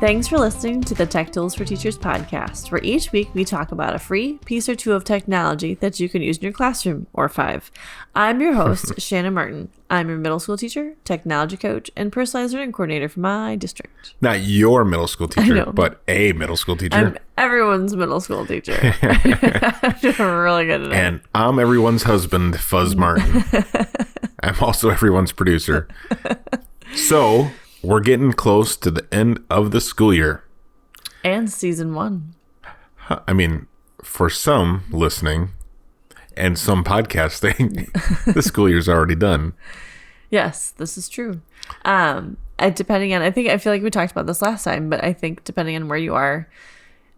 Thanks for listening to the Tech Tools for Teachers podcast, where each week we talk about a free piece or two of technology that you can use in your classroom, or 5. I'm your host, Shannon Martin. I'm your middle school teacher, technology coach, and personalized learning coordinator for my district. Not your middle school teacher, but a middle school teacher. I'm everyone's middle school teacher. I'm doing really good at it. And I'm everyone's husband, Fuzz Martin. I'm also everyone's producer. So we're getting close to the end of the school year. And season 1. I mean, for some listening and some podcasting, the school year's already done. Yes, this is true. Depending on, I feel like we talked about this last time, but I think depending on where you are,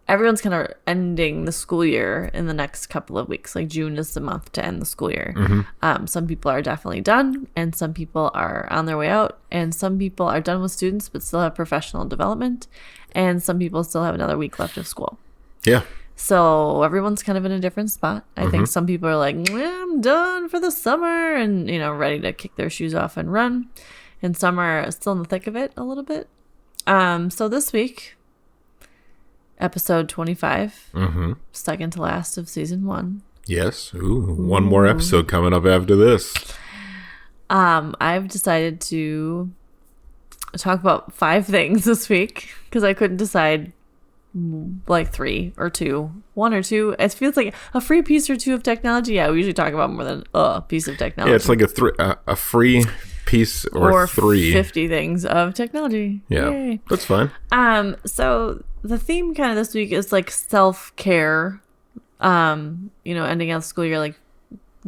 everyone's kind of ending the school year in the next couple of weeks. Like June is the month to end the school year. Mm-hmm. Some people are definitely done, and some people are on their way out, and some people are done with students but still have professional development, and some people still have another week left of school. Yeah. So everyone's kind of in a different spot. I think some people are like, I'm done for the summer and, ready to kick their shoes off and run. And some are still in the thick of it a little bit. So this week, episode 25, second to last of season 1. Yes. Ooh, one more episode coming up after this. I've decided to talk about 5 things this week because I couldn't decide like 3 or 2, 1 or 2. It feels like a free piece or 2 of technology. Yeah, we usually talk about more than a piece of technology. Yeah, it's like a free piece or 3. 50 things of technology. Yeah, Yay. That's fine. So the theme kind of this week is like self-care. Ending out the school year, like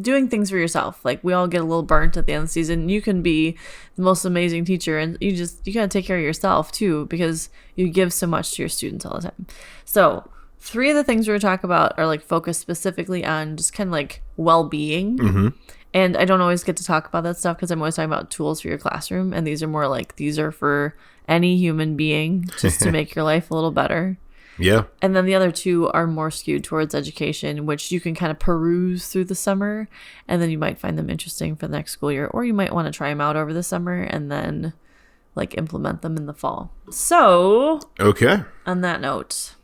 doing things for yourself. Like we all get a little burnt at the end of the season. You can be the most amazing teacher, and you gotta take care of yourself too, because you give so much to your students all the time. So 3 of the things we're gonna talk about are like focused specifically on just kind of like well-being. And I don't always get to talk about that stuff because I'm always talking about tools for your classroom, and these are more like these are for any human being just to make your life a little better. Yeah. And then the other 2 are more skewed towards education, which you can kind of peruse through the summer, and then you might find them interesting for the next school year, or you might want to try them out over the summer and then like implement them in the fall. So, okay. On that note,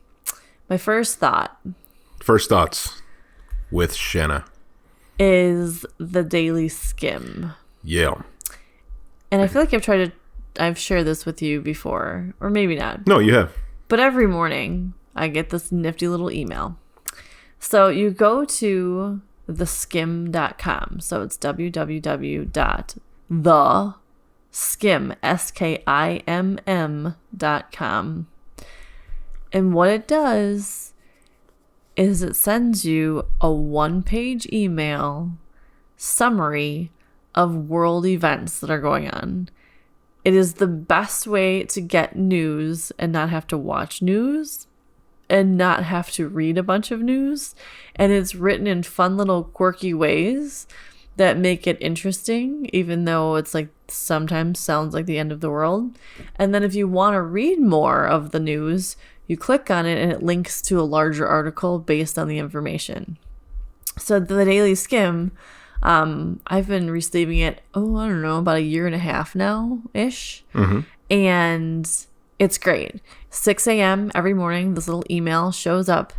my first thoughts with Shanna is the daily skim. Yeah. And I feel like I've shared this with you before, or maybe not. No, you have. But every morning, I get this nifty little email. So you go to theskim.com. So it's www.theskim.com. And what it does is it sends you a 1-page email summary of world events that are going on. It is the best way to get news and not have to watch news and not have to read a bunch of news. And it's written in fun little quirky ways that make it interesting, even though it's like sometimes sounds like the end of the world. And then if you want to read more of the news, you click on it and it links to a larger article based on the information. So the Daily Skim, I've been receiving it, about a year and a half now-ish. And it's great. 6 a.m. every morning, this little email shows up,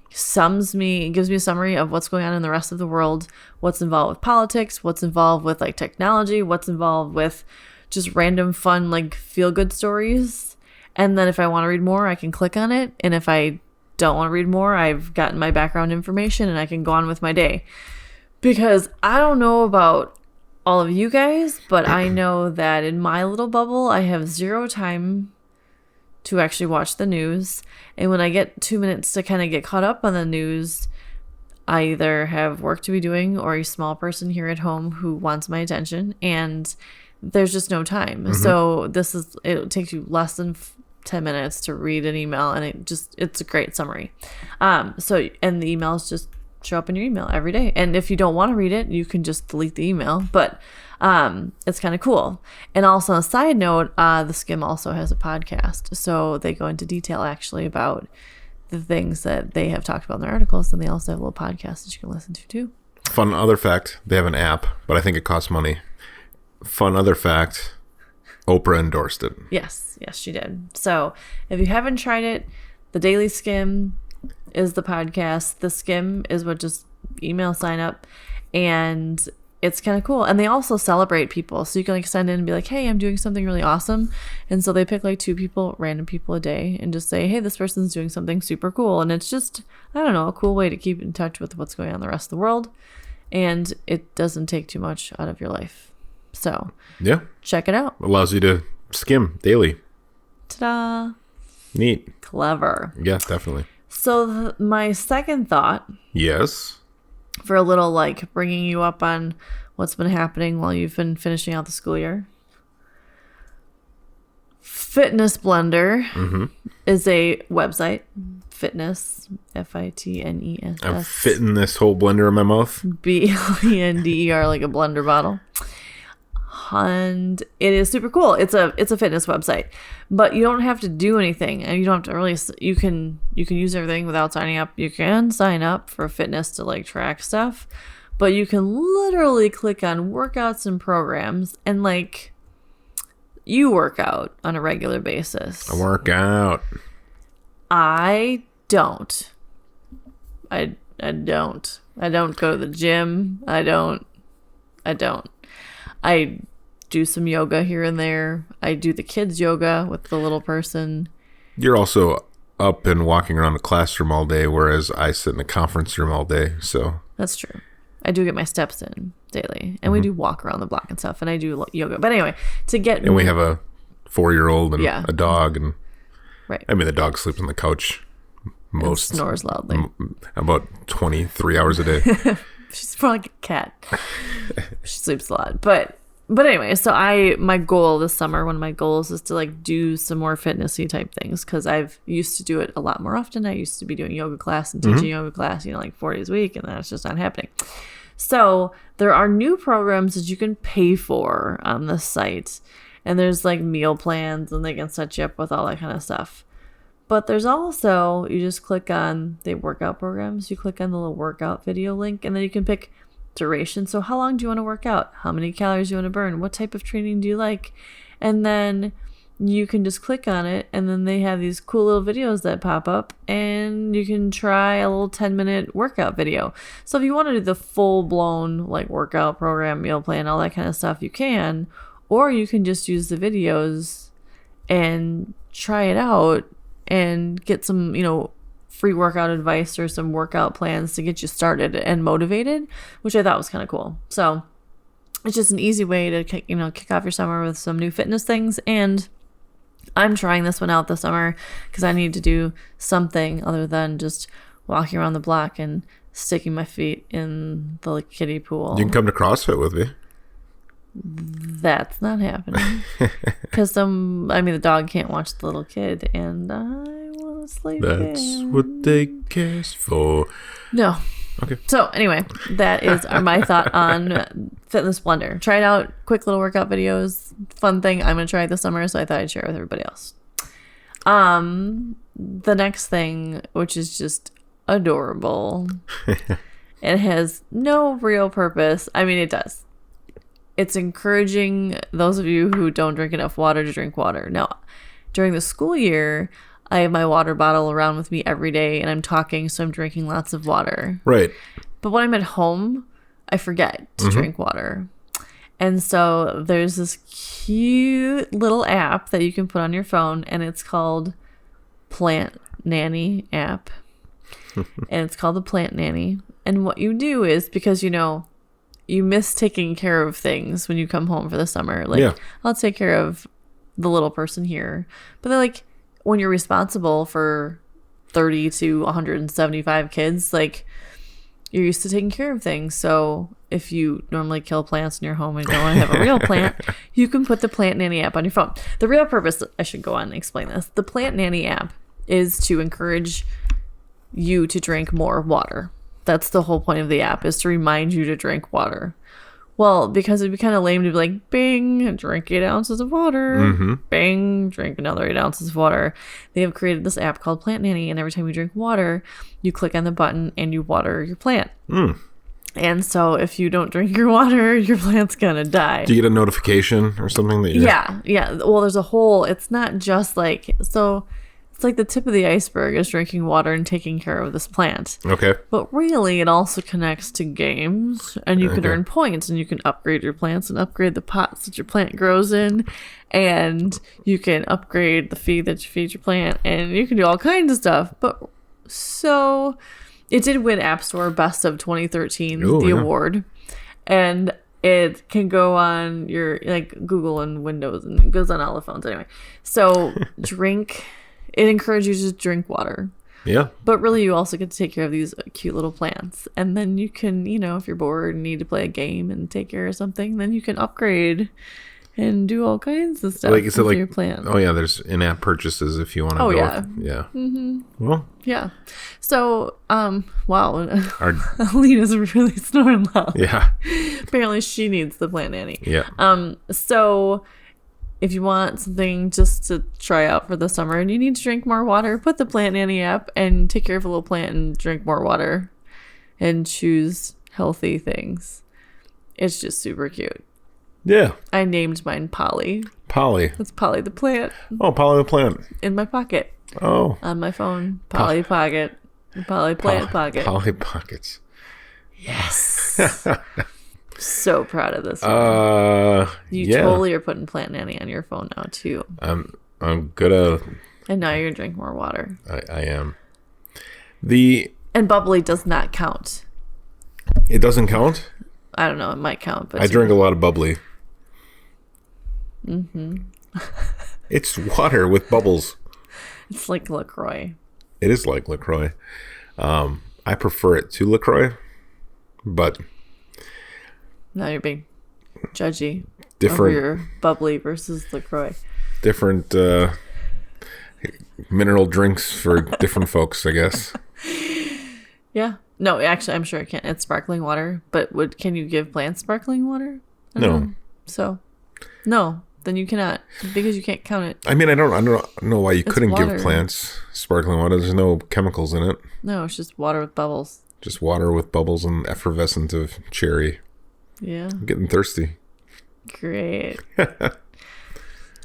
gives me a summary of what's going on in the rest of the world, what's involved with politics, what's involved with like technology, what's involved with just random fun, like feel-good stories. And then if I want to read more, I can click on it. And if I don't want to read more, I've gotten my background information and I can go on with my day. Because I don't know about all of you guys, but I know that in my little bubble, I have 0 time to actually watch the news. And when I get 2 minutes to kind of get caught up on the news, I either have work to be doing or a small person here at home who wants my attention. And there's just no time. So it takes you less than 10 minutes to read an email, and it's a great summary. And the emails just show up in your email every day. And if you don't want to read it, you can just delete the email. But it's kind of cool. And also on a side note, the Skim also has a podcast. So they go into detail actually about the things that they have talked about in their articles. And they also have a little podcast that you can listen to too. Fun other fact, they have an app, but I think it costs money. Fun other fact, Oprah endorsed it. Yes, she did. So if you haven't tried it, the Daily Skim is the podcast. The Skim is what just email sign up, and it's kind of cool. And they also celebrate people, so you can like send in and be like, hey, I'm doing something really awesome. And so they pick like 2 people, random people a day, and just say, hey, this person's doing something super cool. And it's just, I don't know, a cool way to keep in touch with what's going on in the rest of the world, and it doesn't take too much out of your life. So yeah, check it out. Allows you to skim daily. Ta-da. Neat. Clever. Yeah, definitely. So my second thought, yes, for a little like bringing you up on what's been happening while you've been finishing out the school year. Fitness Blender is a website. Fitness, Fitness. I'm fitting this whole blender in my mouth. Blender, like a blender bottle. And it is super cool. It's a fitness website, but you don't have to do anything, and you don't have to really. You can use everything without signing up. You can sign up for fitness to like track stuff, but you can literally click on workouts and programs, and like you work out on a regular basis. I work out. I don't. I don't. I don't go to the gym. I don't. I do some yoga here and there. I do the kids yoga with the little person. You're also up and walking around the classroom all day, whereas I sit in the conference room all day. So that's true. I do get my steps in daily, and we do walk around the block and stuff, and I do yoga. But anyway, and we have a 4-year-old and a dog, and right. I mean, the dog sleeps on the couch most and snores loudly about 23 hours a day. She's more like a cat. She sleeps a lot, but anyway, so my goal this summer, one of my goals is to like do some more fitnessy type things, because I've used to do it a lot more often. I used to be doing yoga class and teaching yoga class, like 4 days a week, and that's just not happening. So there are new programs that you can pay for on the site, and there's like meal plans, and they can set you up with all that kind of stuff. But there's also, you just click on the workout programs, you click on the little workout video link, and then you can pick duration. So how long do you want to work out? How many calories do you want to burn? What type of training do you like? And then you can just click on it, and then they have these cool little videos that pop up, and you can try a little 10-minute workout video. So if you want to do the full-blown like workout program, meal plan, all that kind of stuff, you can. Or you can just use the videos and try it out and get some, free workout advice or some workout plans to get you started and motivated, which I thought was kind of cool. So it's just an easy way to, kick off your summer with some new fitness things. And I'm trying this one out this summer because I need to do something other than just walking around the block and sticking my feet in the kiddie pool. You can come to CrossFit with me. That's not happening because the dog can't watch the little kid, and I want to sleep. That's what they kiss for. No. Okay. So anyway, that is my thought on Fitness Blender. Try it out. Quick little workout videos. Fun thing. I'm gonna try it this summer, so I thought I'd share it with everybody else. The next thing, which is just adorable, it has no real purpose. I mean, it does. It's encouraging those of you who don't drink enough water to drink water. Now, during the school year, I have my water bottle around with me every day, and I'm talking, so I'm drinking lots of water. Right. But when I'm at home, I forget to drink water. And so there's this cute little app that you can put on your phone, and it's called Plant Nanny app. And it's called the Plant Nanny. And what you do is, because, you miss taking care of things when you come home for the summer. I'll take care of the little person here. But then, when you're responsible for 30 to 175 kids, you're used to taking care of things. So if you normally kill plants in your home and don't want to have a real plant, you can put the Plant Nanny app on your phone. The real purpose, I should go on and explain this. The Plant Nanny app is to encourage you to drink more water. That's the whole point of the app, is to remind you to drink water. Well, because it'd be kind of lame to be like, bing, drink 8 ounces of water. Bing, drink another 8 ounces of water. They have created this app called Plant Nanny, and every time you drink water, you click on the button and you water your plant. Okay. so if you don't drink your water, your plant's gonna die. Do you get a notification or something that you? Yeah. Well, there's a whole. It's not just like so. It's like the tip of the iceberg is drinking water and taking care of this plant. Okay. But really, it also connects to games, and you can earn points, and you can upgrade your plants and upgrade the pots that your plant grows in, and you can upgrade the feed that you feed your plant, and you can do all kinds of stuff. But so it did win App Store Best of 2013, award, and it can go on your like Google and Windows, and it goes on all the phones anyway. So it encourages you to drink water. Yeah. But really, you also get to take care of these cute little plants. And then you can, if you're bored and need to play a game and take care of something, then you can upgrade and do all kinds of stuff with your plant. Oh, yeah, there's in-app purchases if you want to go. Yeah. Yeah. Mm-hmm. Well. Yeah. So, wow. Alina's really snoring loud. Yeah. Apparently, she needs the plant nanny. Yeah. So if you want something just to try out for the summer and you need to drink more water, put the Plant Nanny app and take care of a little plant and drink more water and choose healthy things. It's just super cute. Yeah. I named mine Polly. Polly. That's Polly the plant. Oh, Polly the plant. In my pocket. Oh. On my phone. Polly Pocket. Polly Plant Pocket. Polly Pockets. Yes. So proud of this one. You totally are putting Plant Nanny on your phone now too. I'm gonna. And now you're gonna drink more water. I am. And bubbly does not count. It doesn't count? I don't know. It might count, but I drink a lot of bubbly. Mm-hmm. It's water with bubbles. It's like LaCroix. It is like LaCroix. I prefer it to LaCroix, but now you're being judgy. Different. Over your bubbly versus LaCroix. Different mineral drinks for different folks, I guess. Yeah. No, actually, I'm sure it can't. It's sparkling water, but can you give plants sparkling water? No. So, no, then you cannot because you can't count it. I mean, I don't know why you couldn't give plants sparkling water. There's no chemicals in it. No, it's just water with bubbles. Just water with bubbles and effervescent of cherry. Yeah. I'm getting thirsty. Great.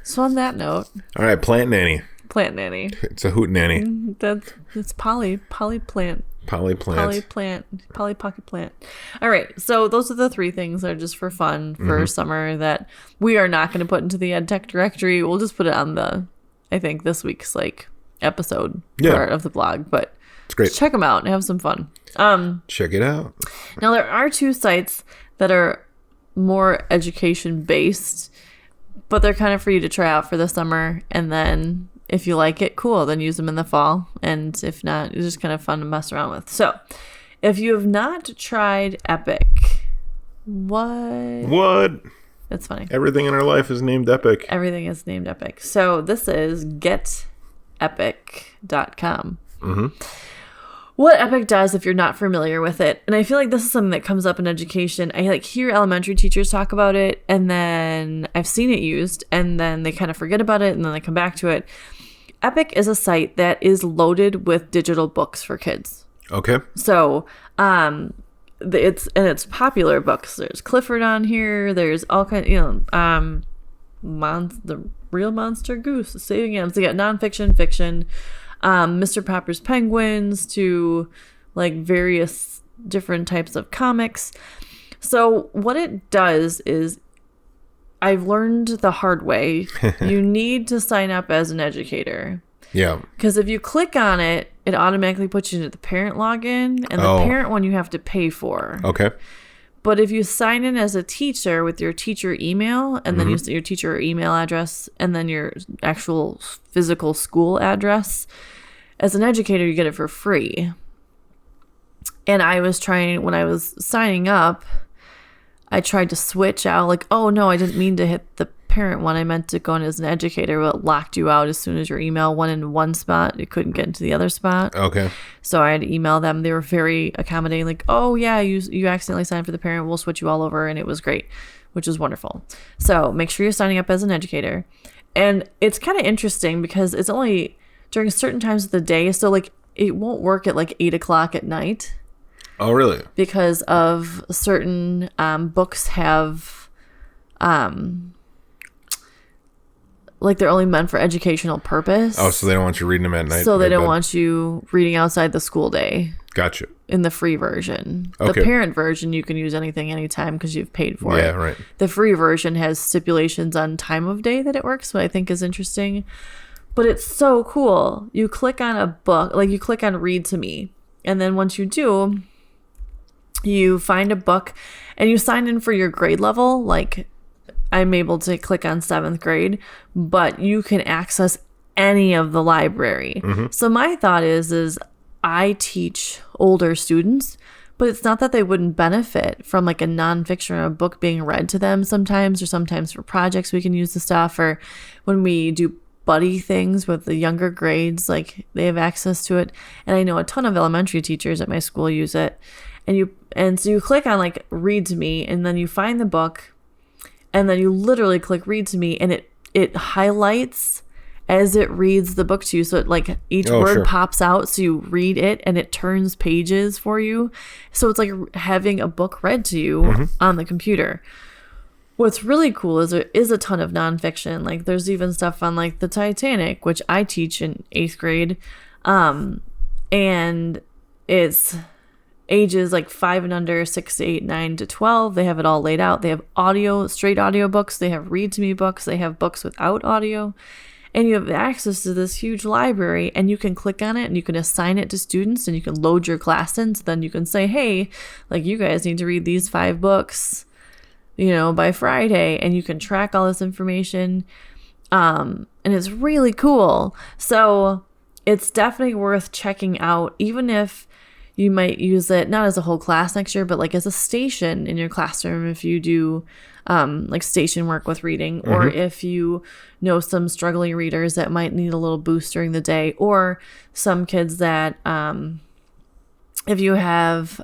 So on that note. All right, Plant Nanny. Plant Nanny. It's a hoot nanny. It's Polly Plant. Polly Plant. Polly Pocket Plant. All right. So those are the three things that are just for fun for summer that we are not going to put into the EdTech Directory. We'll just put it on this week's episode part of the blog. But it's great. Check them out and have some fun. Check it out. Now there are two sites that are more education based, but they're kind of for you to try out for the summer, and then if you like it, cool, then use them in the fall, and if not, it's just kind of fun to mess around with. So if you have not tried Epic, what that's funny, everything in our life is named Epic. Everything is named Epic. So this is getepic.com. What Epic does, if you're not familiar with it, and I feel like this is something that comes up in education. I hear elementary teachers talk about it, and then I've seen it used, and then they kind of forget about it, and then they come back to it. Epic is a site that is loaded with digital books for kids. Okay. So, it's popular books. There's Clifford on here. There's all kinds, the Real Monster Goose, The Saving Animals. They got nonfiction, fiction. Mr. Popper's Penguins to various different types of comics. So what it does is, I've learned the hard way, you need to sign up as an educator. Yeah. Because if you click on it, it automatically puts you into the parent login, and the parent one you have to pay for. Okay. But if you sign in as a teacher with your teacher email, and then you your teacher email address, and then your actual physical school address, as an educator, you get it for free. And when I was signing up, I tried to switch out, oh no, I didn't mean to hit the parent one. I meant to go in as an educator, but it locked you out as soon as your email went into one spot. It couldn't get into the other spot. Okay. So I had to email them. They were very accommodating, oh yeah, you accidentally signed for the parent. We'll switch you all over. And it was great, which was wonderful. So make sure you're signing up as an educator. And it's kind of interesting because it's only during certain times of the day. So it won't work at 8 o'clock at night. Oh, really? Because of certain books have, like they're only meant for educational purpose. Oh, so they don't want you reading them at night? So they don't want you reading outside the school day. Gotcha. In the free version. Okay. The parent version, you can use anything, anytime because you've paid for it. Yeah, right. The free version has stipulations on time of day that it works, what I think is interesting. But it's so cool. You click on a book, like you click on read to me. And then once you do, you find a book and you sign in for your grade level. Like I'm able to click on 7th grade, but you can access any of the library. So my thought is I teach older students, but it's not that they wouldn't benefit from like a nonfiction or a book being read to them sometimes, or sometimes for projects we can use the stuff, or when we do buddy things with the younger grades, like they have access to it. And I know a ton of elementary teachers at my school use it. And so you click on like read to me, and then you find the book, and then you literally click read to me, and it highlights as it reads the book to you. So it, like each word pops out, so you read it and it turns pages for you. So it's like having a book read to you on the computer. What's really cool is there is a ton of nonfiction. Like there's even stuff on like the Titanic, which I teach in 8th grade. And it's ages like 5 and under, 6 to 8, 9 to 12. They have it all laid out. They have straight audio books. They have read to me books. They have books without audio. And you have access to this huge library, and you can click on it and you can assign it to students, and you can load your class in. So then you can say, hey, like you guys need to read these 5 books, by Friday, and you can track all this information. And it's really cool. So it's definitely worth checking out, even if you might use it not as a whole class next year, but like as a station in your classroom if you do like station work with reading, or if you know some struggling readers that might need a little boost during the day, or some kids that if you have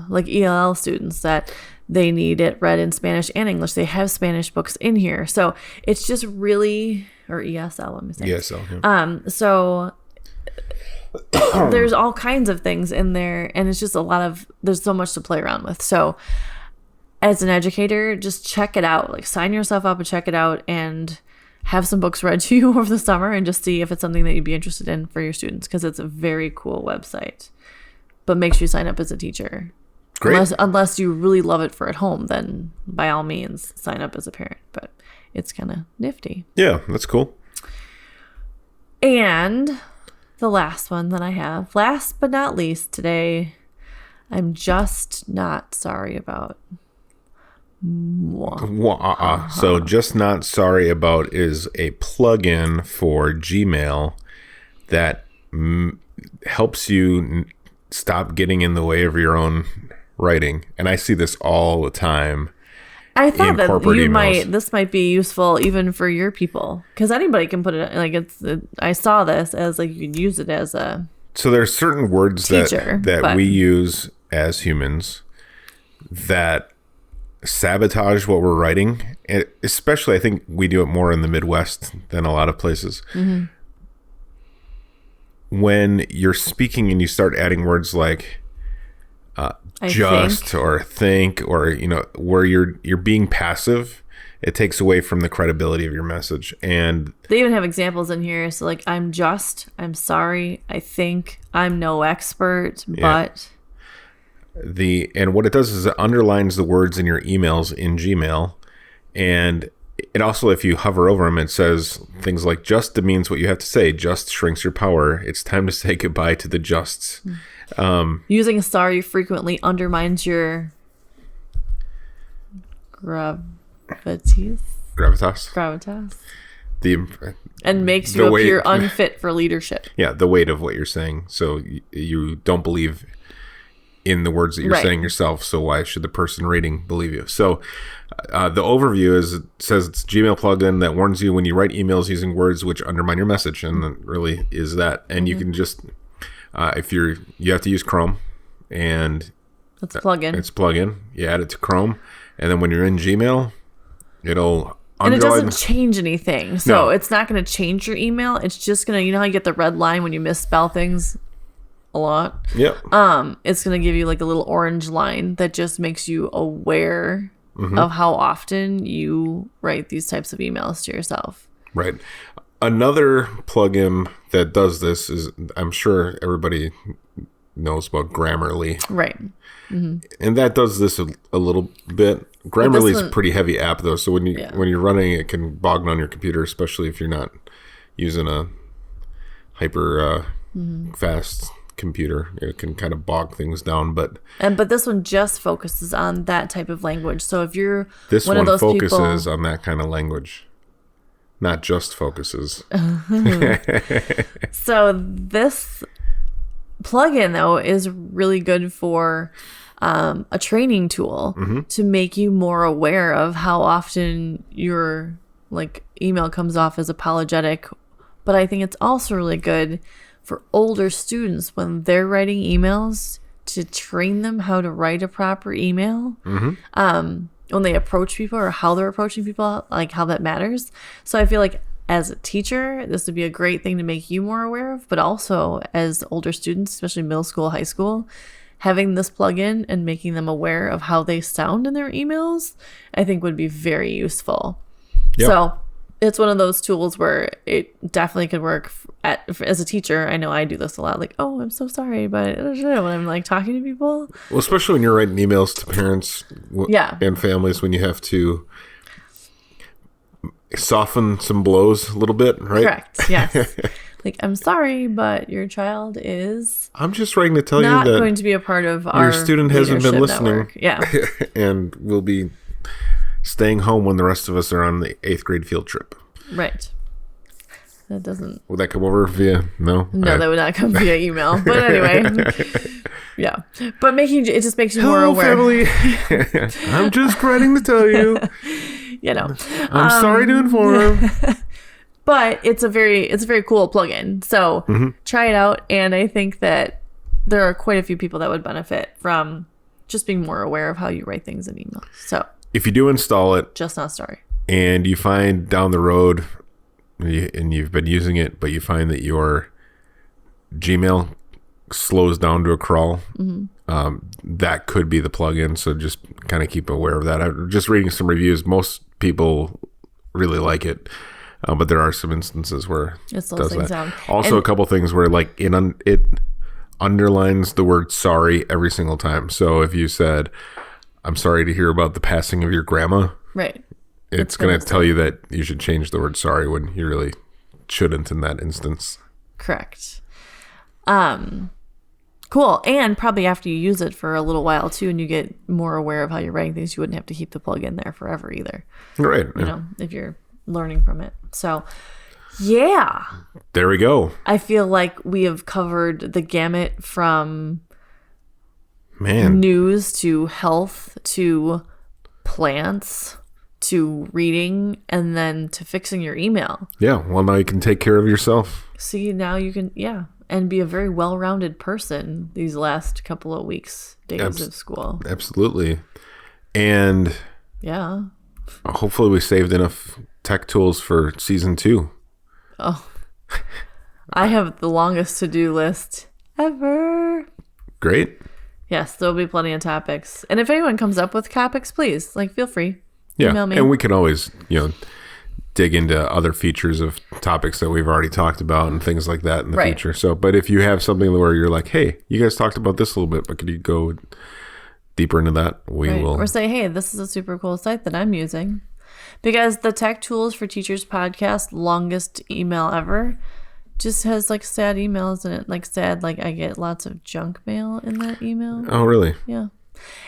like ELL students that they need it read in Spanish and English, they have Spanish books in here. So it's just really, or ESL, let me say. ESL, yeah. So there's all kinds of things in there, and it's just there's so much to play around with. So as an educator, just check it out. Like sign yourself up and check it out, and have some books read to you over the summer, and just see if it's something that you'd be interested in for your students, because it's a very cool website. But make sure you sign up as a teacher. Great. Unless you really love it for at home, then by all means sign up as a parent. But it's kind of nifty. Yeah, that's cool. And the last one that I have, last but not least today, I'm just not sorry about. So just not sorry about is a plugin for Gmail that helps you stop getting in the way of your own writing. And I see this all the time. I thought that this might be useful even for your people, because anybody can put it like I saw this as like you can use it as a. So there's certain words that we use as humans that sabotage what we're writing. And especially, I think we do it more in the Midwest than a lot of places. When you're speaking and you start adding words like just or think, or where you're being passive, it takes away from the credibility of your message. And they even have examples in here. So like, I'm sorry, I think, I'm no expert, but and what it does is it underlines the words in your emails in Gmail. And it also, if you hover over them, it says things like just demeans what you have to say. Just shrinks your power. It's time to say goodbye to the justs. Using sorry frequently undermines your gravitas. And makes you appear unfit for leadership. Yeah, the weight of what you're saying. So you don't believe in the words that you're saying yourself. So why should the person reading believe you? So the overview says it's a Gmail plugin that warns you when you write emails using words which undermine your message, and that really is that. And you can just if you have to use Chrome, and it's a plugin. It's a plugin. You add it to Chrome, and then when you're in Gmail, it'll and it doesn't change anything. So it's not going to change your email. It's just going to, how you get the red line when you misspell things. a lot. Yep. It's going to give you like a little orange line that just makes you aware of how often you write these types of emails to yourself. Right. Another plugin that does this is, I'm sure everybody knows about Grammarly. Right. And that does this a little bit. Grammarly is a pretty heavy app though, so when you're running it can bog down your computer, especially if you're not using a hyper fast computer. It can kind of bog things down, but this one just focuses on that type of language. So if you're this one one of those focuses people, on that kind of language. Not just focuses. So this plugin though is really good for a training tool to make you more aware of how often your like email comes off as apologetic. But I think it's also really good for older students when they're writing emails to train them how to write a proper email. When they approach people or how they're approaching people, like how that matters. So I feel like as a teacher, this would be a great thing to make you more aware of, but also as older students, especially middle school, high school, having this plugin and making them aware of how they sound in their emails, I think would be very useful. Yep. So it's one of those tools where it definitely could work as a teacher. I know I do this a lot. Like, oh, I'm so sorry, but when I'm like talking to people. Well, especially when you're writing emails to parents and families, when you have to soften some blows a little bit, right? Correct. Yes. Like, I'm sorry, but your child is. I'm just writing to tell you not that going to be a part of our your student hasn't been listening. Network. Yeah. And will be staying home when the rest of us are on the 8th grade field trip. Right. That doesn't. Would that come over via? No. No, that would not come via email. But anyway. Yeah. But it just makes you more aware. Family. I'm just writing to tell you. You know. I'm sorry to inform. But it's a very cool plugin. So try it out. And I think that there are quite a few people that would benefit from just being more aware of how you write things in email. So if you do install it, just not sorry. And you find down the road, and you've been using it, but you find that your Gmail slows down to a crawl, that could be the plugin. So just kind of keep aware of that. I'm just reading some reviews. Most people really like it. But there are some instances where it does that. Down. Also, a couple things where like it underlines the word sorry every single time. So if you said, "I'm sorry to hear about the passing of your grandma," right, it's going to tell you that you should change the word sorry when you really shouldn't in that instance. Correct. Cool. And probably after you use it for a little while too, and you get more aware of how you're writing things, you wouldn't have to keep the plug in there forever either. Right. You know, if you're learning from it. So yeah, there we go. I feel like we have covered the gamut from news to health to plants to reading and then to fixing your email. Yeah, well, now you can take care of yourself. See, now you can and be a very well-rounded person these last couple of days of school. Absolutely. And yeah, hopefully we saved enough tech tools for season 2. Oh, I have the longest to-do list ever. Great. Yes, there'll be plenty of topics. And if anyone comes up with topics, please, feel free. Yeah, email me. And we can always, dig into other features of topics that we've already talked about and things like that in the future. So, but if you have something where you're like, hey, you guys talked about this a little bit, but could you go deeper into that? We will. Or say, hey, this is a super cool site that I'm using. Because the Tech Tools for Teachers podcast, longest email ever, just has sad emails in it. I get lots of junk mail in that email. Oh, really? Yeah.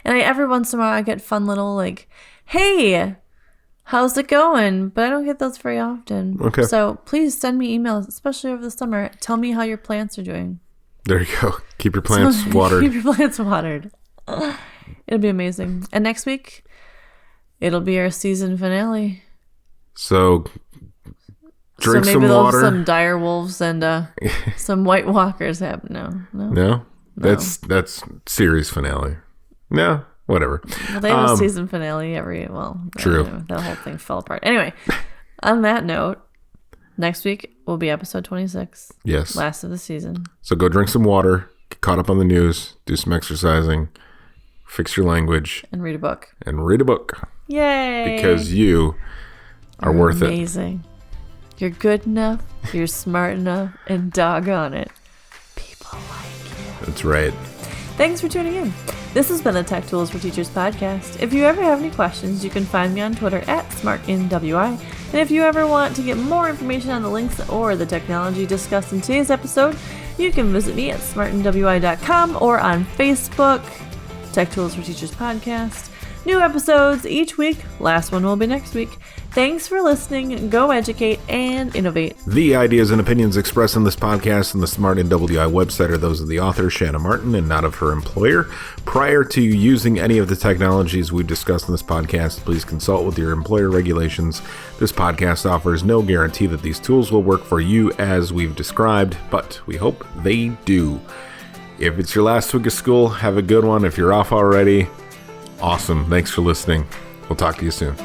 And every once in a while I get fun little hey, how's it going? But I don't get those very often. Okay. So please send me emails, especially over the summer. Tell me how your plants are doing. There you go. Keep your plants watered. Keep your plants watered. It'll be amazing. And next week, it'll be our season finale. So drink some water. Some dire wolves and some White Walkers happen. No. That's series finale. No, whatever. Well, they have a season finale true. The whole thing fell apart. Anyway, on that note, next week will be episode 26. Yes. Last of the season. So go drink some water, caught up on the news, do some exercising, fix your language, and read a book. Yay! Because you are worth it. Amazing. You're good enough, you're smart enough, and doggone it, people like you. That's right. Thanks for tuning in. This has been the Tech Tools for Teachers podcast. If you ever have any questions, you can find me on Twitter at SmartInWI. And if you ever want to get more information on the links or the technology discussed in today's episode, you can visit me at smartinwi.com or on Facebook, Tech Tools for Teachers podcast. New episodes each week. Last one will be next week. Thanks for listening. Go educate and innovate. The ideas and opinions expressed in this podcast and the Smart NWI website are those of the author, Shanna Martin, and not of her employer. Prior to using any of the technologies we've discussed in this podcast, please consult with your employer regulations. This podcast offers no guarantee that these tools will work for you as we've described, but we hope they do. If it's your last week of school, have a good one. If you're off already, awesome. Thanks for listening. We'll talk to you soon.